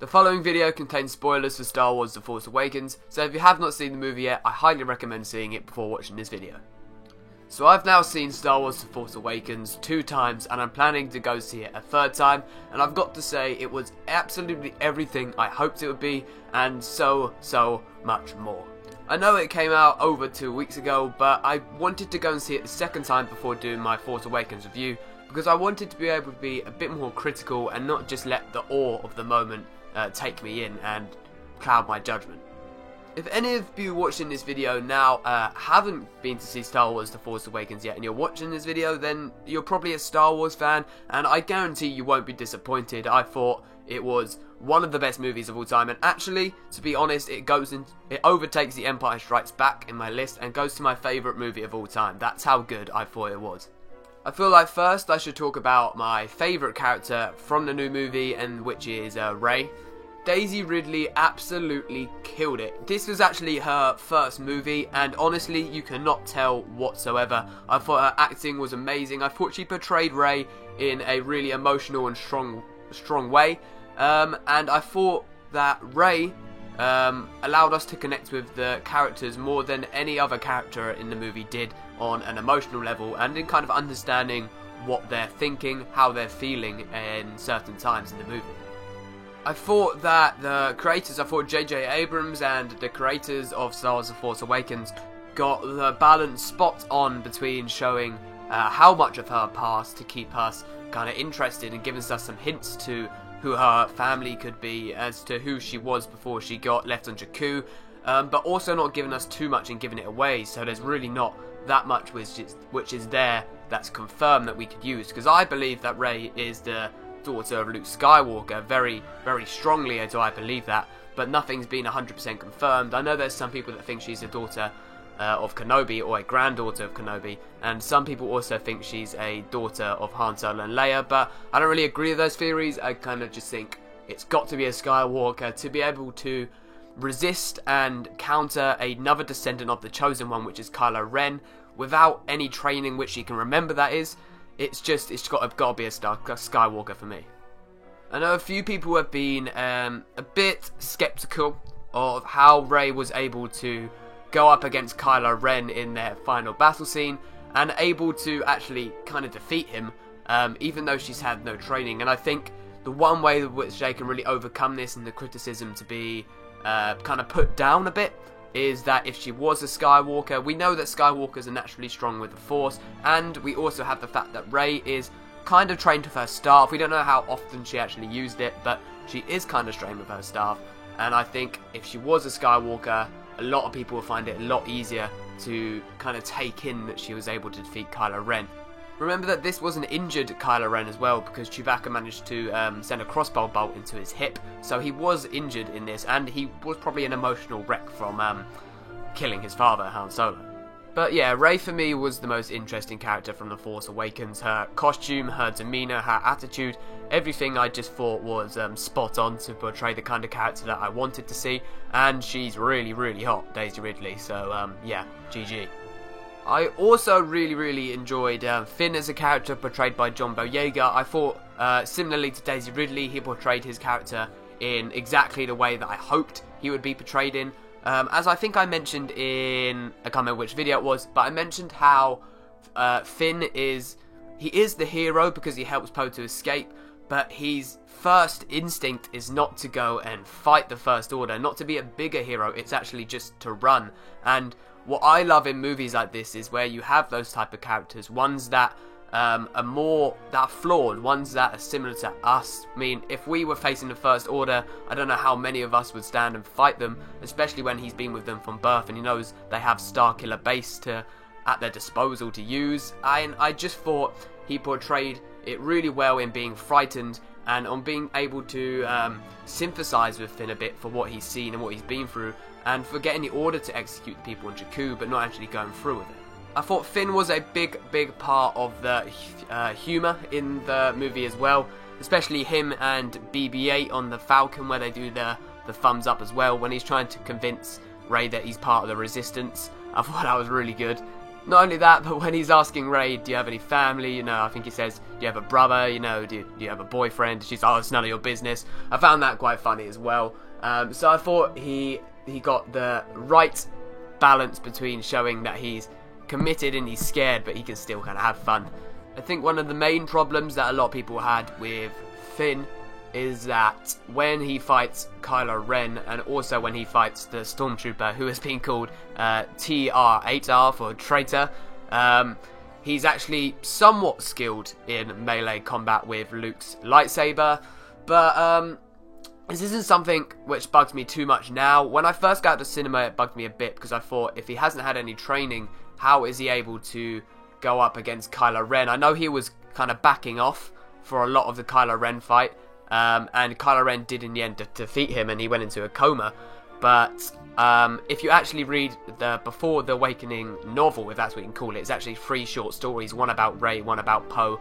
The following video contains spoilers for Star Wars The Force Awakens, so if you have not seen the movie yet, I highly recommend seeing it before watching this video. So I've now seen Star Wars The Force Awakens 2 times, and I'm planning to go see it a 3rd time, and I've got to say it was absolutely everything I hoped it would be, and so much more. I know it came out over 2 weeks ago, but I wanted to go and see it the 2nd time before doing my Force Awakens review, because I wanted to be able to be a bit more critical and not just let the awe of the moment take me in and cloud my judgment. If any of you watching this video now haven't been to see Star Wars The Force Awakens yet and you're watching this video, then you're probably a Star Wars fan, and I guarantee you won't be disappointed. I thought it was one of the best movies of all time, and actually, to be honest, it overtakes The Empire Strikes Back in my list and goes to my favourite movie of all time. That's how good I thought it was. I feel like first I should talk about my favourite character from the new movie, and which is Rey. Daisy Ridley absolutely killed it. This was actually her first movie, and honestly, you cannot tell whatsoever. I thought her acting was amazing. I thought she portrayed Rey in a really emotional and strong way, and I thought that Rey allowed us to connect with the characters more than any other character in the movie did on an emotional level, and in kind of understanding what they're thinking, how they're feeling in certain times in the movie. I thought that J.J. Abrams and the creators of Star Wars The Force Awakens got the balance spot on between showing how much of her past to keep us kind of interested and giving us some hints to who her family could be, as to who she was before she got left on Jakku, but also not giving us too much and giving it away, so there's really not that much which is there that's confirmed that we could use, because I believe that Rey is the daughter of Luke Skywalker, very, very strongly do I believe that, but nothing's been 100% confirmed. I know there's some people that think she's a daughter of Kenobi, or a granddaughter of Kenobi, and some people also think she's a daughter of Han Solo and Leia, but I don't really agree with those theories. I kind of just think it's got to be a Skywalker to be able to resist and counter another descendant of the Chosen One, which is Kylo Ren, without any training which she can remember, that is. It's got to be a Skywalker for me. I know a few people have been a bit skeptical of how Rey was able to go up against Kylo Ren in their final battle scene and able to actually kind of defeat him, even though she's had no training. And I think the one way in which they can really overcome this and the criticism to be kind of put down a bit is that if she was a Skywalker, we know that Skywalkers are naturally strong with the Force, and we also have the fact that Rey is kind of trained with her staff. We don't know how often she actually used it, but she is kind of trained with her staff, and I think if she was a Skywalker, a lot of people will find it a lot easier to kind of take in that she was able to defeat Kylo Ren. Remember that this was an injured Kylo Ren as well, because Chewbacca managed to send a crossbow bolt into his hip, so he was injured in this, and he was probably an emotional wreck from killing his father, Han Solo. But yeah, Rey for me was the most interesting character from The Force Awakens. Her costume, her demeanour, her attitude, everything I just thought was spot on to portray the kind of character that I wanted to see, and she's really, really hot, Daisy Ridley, so yeah, GG. I also really enjoyed Finn as a character portrayed by John Boyega. I thought, similarly to Daisy Ridley, he portrayed his character in exactly the way that I hoped he would be portrayed in. As I think I mentioned in, I can't remember which video it was, but I mentioned how Finn is the hero because he helps Poe to escape, but his first instinct is not to go and fight the First Order, not to be a bigger hero, it's actually just to run. And what I love in movies like this is where you have those type of characters, ones that are flawed, ones that are similar to us. I mean, if we were facing the First Order, I don't know how many of us would stand and fight them, especially when he's been with them from birth and he knows they have Starkiller Base at their disposal to use. I just thought he portrayed it really well in being frightened and on being able to sympathise with Finn a bit for what he's seen and what he's been through, and for getting the order to execute the people on Jakku but not actually going through with it. I thought Finn was a big part of the humour in the movie as well, especially him and BB-8 on the Falcon, where they do the thumbs up as well when he's trying to convince Rey that he's part of the Resistance. I thought that was really good. Not only that, but when he's asking Rey, do you have any family? I think he says, do you have a brother? Do you have a boyfriend? She's like, oh, it's none of your business. I found that quite funny as well. So I thought he got the right balance between showing that he's committed and he's scared, but he can still kind of have fun. I think one of the main problems that a lot of people had with Finn is that when he fights Kylo Ren, and also when he fights the Stormtrooper, who has been called TR-8R for traitor, he's actually somewhat skilled in melee combat with Luke's lightsaber, but this isn't something which bugs me too much now. When I first got to cinema, it bugged me a bit, because I thought, if he hasn't had any training, how is he able to go up against Kylo Ren? I know he was kind of backing off for a lot of the Kylo Ren fight, and Kylo Ren did in the end defeat him, and he went into a coma. But if you actually read the Before the Awakening novel, if that's what you can call it, it's actually 3 short stories, one about Rey, one about Poe,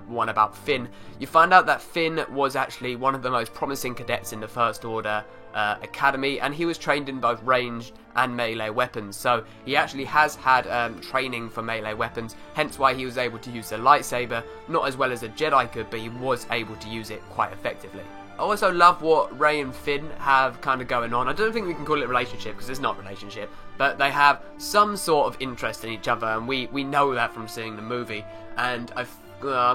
one about Finn. You find out that Finn was actually one of the most promising cadets in the First Order Academy, and he was trained in both ranged and melee weapons, so he actually has had training for melee weapons, hence why he was able to use the lightsaber, not as well as a Jedi could, but he was able to use it quite effectively. I also love what Rey and Finn have kind of going on. I don't think we can call it a relationship, because it's not a relationship, but they have some sort of interest in each other, and we know that from seeing the movie, and I'm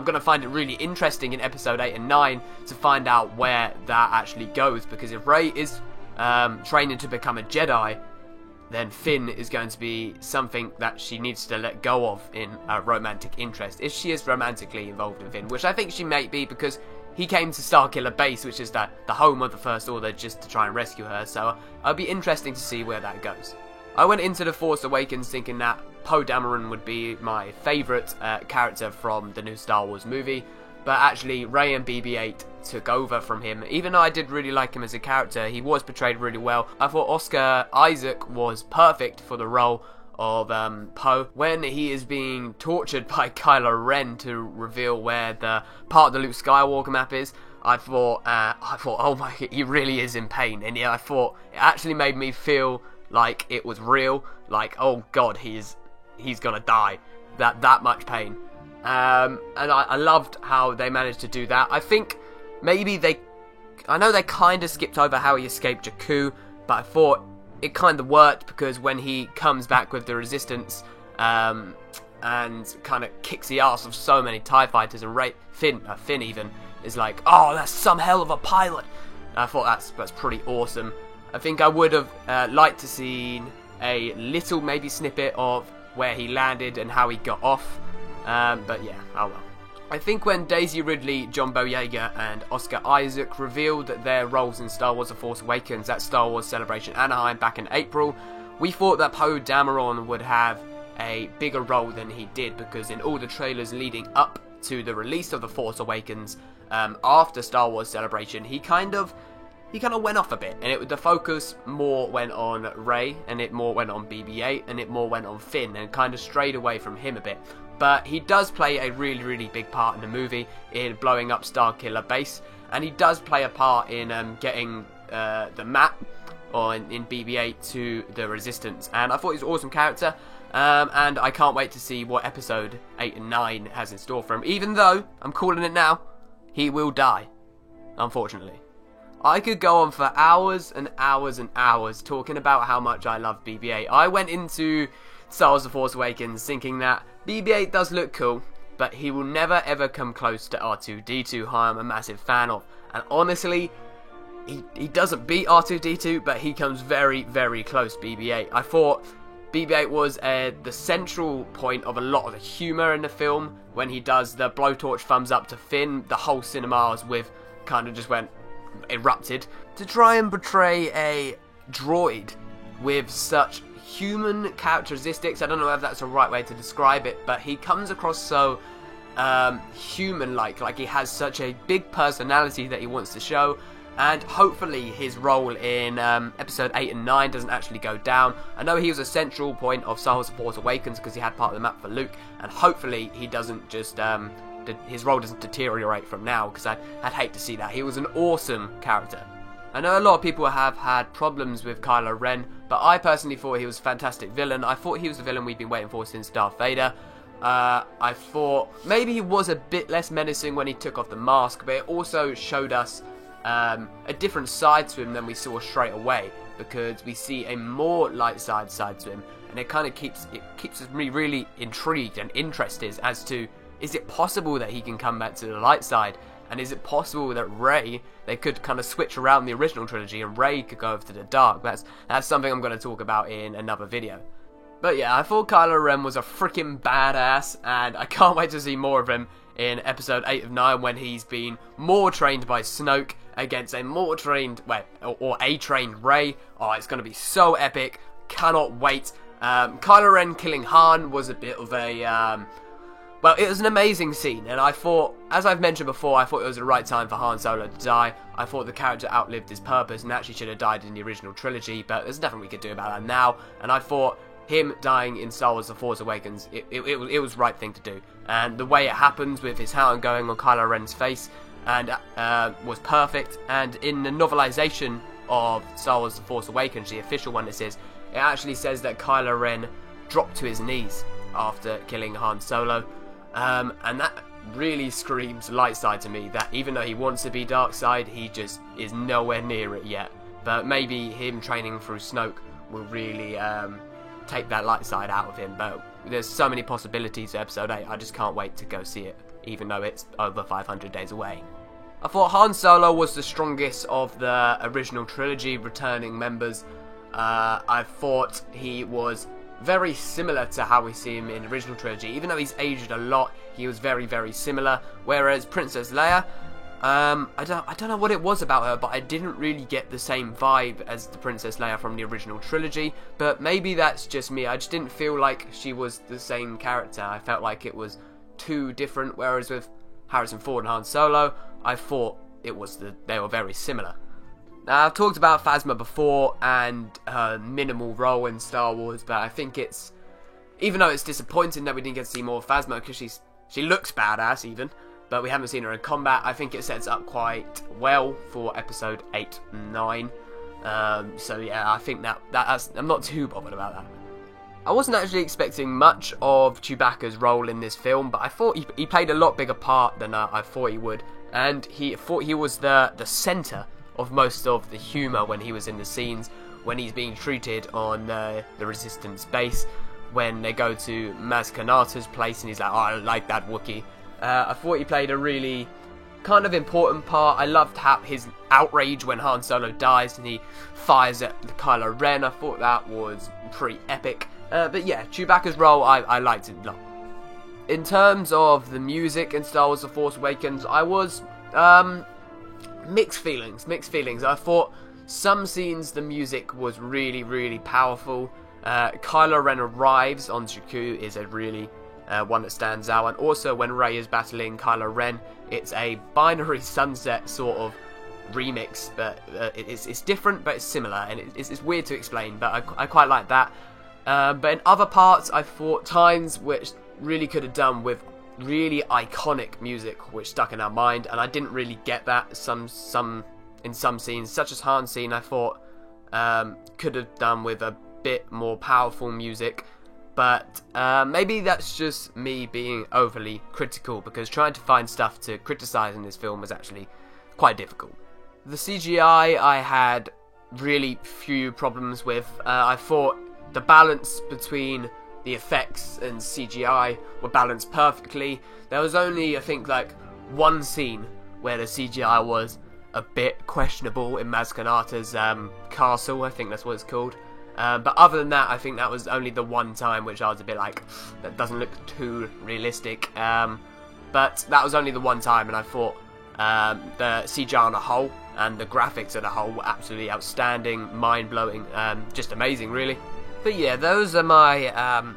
going to find it really interesting in episode 8 and 9 to find out where that actually goes, because if Rey is training to become a Jedi, then Finn is going to be something that she needs to let go of in a romantic interest, if she is romantically involved in Finn, which I think she may be, because he came to Starkiller Base, which is the home of the First Order, just to try and rescue her, so it'll be interesting to see where that goes. I went into The Force Awakens thinking that Poe Dameron would be my favourite character from the new Star Wars movie, but actually Rey and BB-8 took over from him. Even though I did really like him as a character, he was portrayed really well. I thought Oscar Isaac was perfect for the role of Poe. When he is being tortured by Kylo Ren to reveal where the part of the Luke Skywalker map is, I thought, oh my, he really is in pain, and yeah, I thought it actually made me feel like it was real, like, oh god, he's gonna die, that much pain. And I loved how they managed to do that. I think maybe I know they kind of skipped over how he escaped Jakku, but I thought it kind of worked, because when he comes back with the Resistance and kind of kicks the ass of so many TIE fighters, and Finn even is like, oh, that's some hell of a pilot. I thought that's pretty awesome. I think I would have liked to see a little maybe snippet of where he landed and how he got off, but yeah, oh well. I think when Daisy Ridley, John Boyega and Oscar Isaac revealed their roles in Star Wars The Force Awakens at Star Wars Celebration Anaheim back in April, we thought that Poe Dameron would have a bigger role than he did, because in all the trailers leading up to the release of The Force Awakens after Star Wars Celebration, he kind of went off a bit, and the focus more went on Rey, and it more went on BB-8, and it more went on Finn, and kind of strayed away from him a bit. But he does play a really, really big part in the movie in blowing up Starkiller Base, and he does play a part in getting the map in BB-8 to the Resistance, and I thought he was an awesome character, and I can't wait to see what episode 8 and 9 has in store for him, even though, I'm calling it now, he will die, unfortunately. I could go on for hours and hours and hours talking about how much I love BB-8. I went into Star Wars The Force Awakens thinking that BB-8 does look cool, but he will never ever come close to R2-D2, who I'm a massive fan of. And honestly, he doesn't beat R2-D2, but he comes very, very close to BB-8. I thought BB-8 was the central point of a lot of the humour in the film. When he does the blowtorch thumbs up to Finn, the whole cinemas kind of just went erupted. To try and portray a droid with such human characteristics, I don't know if that's the right way to describe it, but he comes across so human-like he has such a big personality that he wants to show, and hopefully his role in episode 8 and 9 doesn't actually go down. I know he was a central point of Star Wars The Force Awakens because he had part of the map for Luke, and hopefully he doesn't just his role doesn't deteriorate from now, because I'd hate to see that. He was an awesome character. I know a lot of people have had problems with Kylo Ren, but I personally thought he was a fantastic villain. I thought he was the villain we've been waiting for since Darth Vader. I thought maybe he was a bit less menacing when he took off the mask, but it also showed us a different side to him than we saw straight away, because we see a more light side to him, and it kind of keeps me really intrigued and interested as to, is it possible that he can come back to the light side? And is it possible that Rey, they could kind of switch around the original trilogy and Rey could go over to the dark? That's something I'm going to talk about in another video. But yeah, I thought Kylo Ren was a freaking badass, and I can't wait to see more of him in episode 8 of 9 when he's been more trained by Snoke against a more trained, or a trained Rey. Oh, it's going to be so epic. Cannot wait. Kylo Ren killing Han was a bit of a... well, it was an amazing scene, and I thought, as I've mentioned before, I thought it was the right time for Han Solo to die. I thought the character outlived his purpose and actually should have died in the original trilogy, but there's nothing we could do about that now, and I thought him dying in Star Wars The Force Awakens, it was the right thing to do. And the way it happens with his hand going on Kylo Ren's face and was perfect, and in the novelization of Star Wars The Force Awakens, the official one, it actually says that Kylo Ren dropped to his knees after killing Han Solo. And that really screams light side to me, that even though he wants to be dark side, he just is nowhere near it yet. But maybe him training through Snoke will really take that light side out of him. But there's so many possibilities for episode 8, I just can't wait to go see it, even though it's over 500 days away. I thought Han Solo was the strongest of the original trilogy returning members. I thought he was very similar to how we see him in the original trilogy. Even though he's aged a lot, he was very, very similar. Whereas Princess Leia, I don't know what it was about her, but I didn't really get the same vibe as the Princess Leia from the original trilogy. But maybe that's just me. I just didn't feel like she was the same character. I felt like it was too different. Whereas with Harrison Ford and Han Solo, I thought they were very similar. Now, I've talked about Phasma before and her minimal role in Star Wars, but I think it's, even though it's disappointing that we didn't get to see more of Phasma, because she looks badass even, but we haven't seen her in combat, I think it sets up quite well for episode 8 and 9. So yeah, I think that's I'm not too bothered about that. I wasn't actually expecting much of Chewbacca's role in this film, but I thought he played a lot bigger part than I thought he would, and he was the centre of most of the humour when he was in the scenes, when he's being treated on the Resistance base, when they go to Maz Kanata's place and he's like, oh, I like that Wookiee. I thought he played a really kind of important part. I loved his outrage when Han Solo dies and he fires at Kylo Ren. I thought that was pretty epic. But yeah, Chewbacca's role, I liked it a lot. In terms of the music in Star Wars The Force Awakens, I was... Mixed feelings. I thought some scenes the music was really, really powerful. Kylo Ren arrives on Jakku is a really one that stands out, and also when Rey is battling Kylo Ren, it's a Binary Sunset sort of remix, but it's different, but it's similar, and it's weird to explain, but I quite like that. But in other parts, I thought times which really could have done with really iconic music which stuck in our mind, and I didn't really get that in some scenes, such as Han's scene. I thought could have done with a bit more powerful music, but maybe that's just me being overly critical, because trying to find stuff to criticize in this film was actually quite difficult. The CGI I had really few problems with. I thought the balance between the effects and CGI were balanced perfectly. There was only, I think, like one scene where the CGI was a bit questionable in Maz Kanata's castle, I think that's what it's called. But other than that, I think that was only the one time which I was a bit like, that doesn't look too realistic. But that was only the one time, and I thought the CGI on a whole and the graphics as a whole were absolutely outstanding, mind-blowing, just amazing, really. But yeah, those are my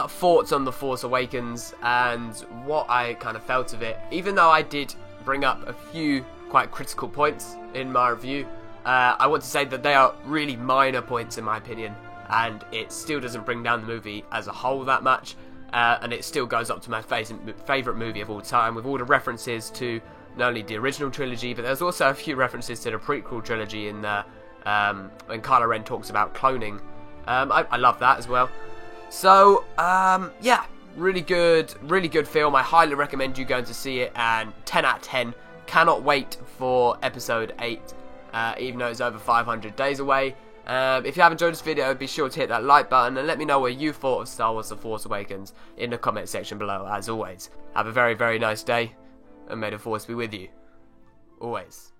thoughts on The Force Awakens and what I kind of felt of it. Even though I did bring up a few quite critical points in my review, I want to say that they are really minor points in my opinion, and it still doesn't bring down the movie as a whole that much, and it still goes up to my favourite movie of all time, with all the references to not only the original trilogy, but there's also a few references to the prequel trilogy in there, when Kylo Ren talks about cloning. I love that as well. So, yeah, really good film. I highly recommend you going to see it, and 10 out of 10. Cannot wait for episode 8, even though it's over 500 days away. If you have enjoyed this video, be sure to hit that like button and let me know what you thought of Star Wars The Force Awakens in the comment section below, as always. Have a very, very nice day, and may the Force be with you. Always.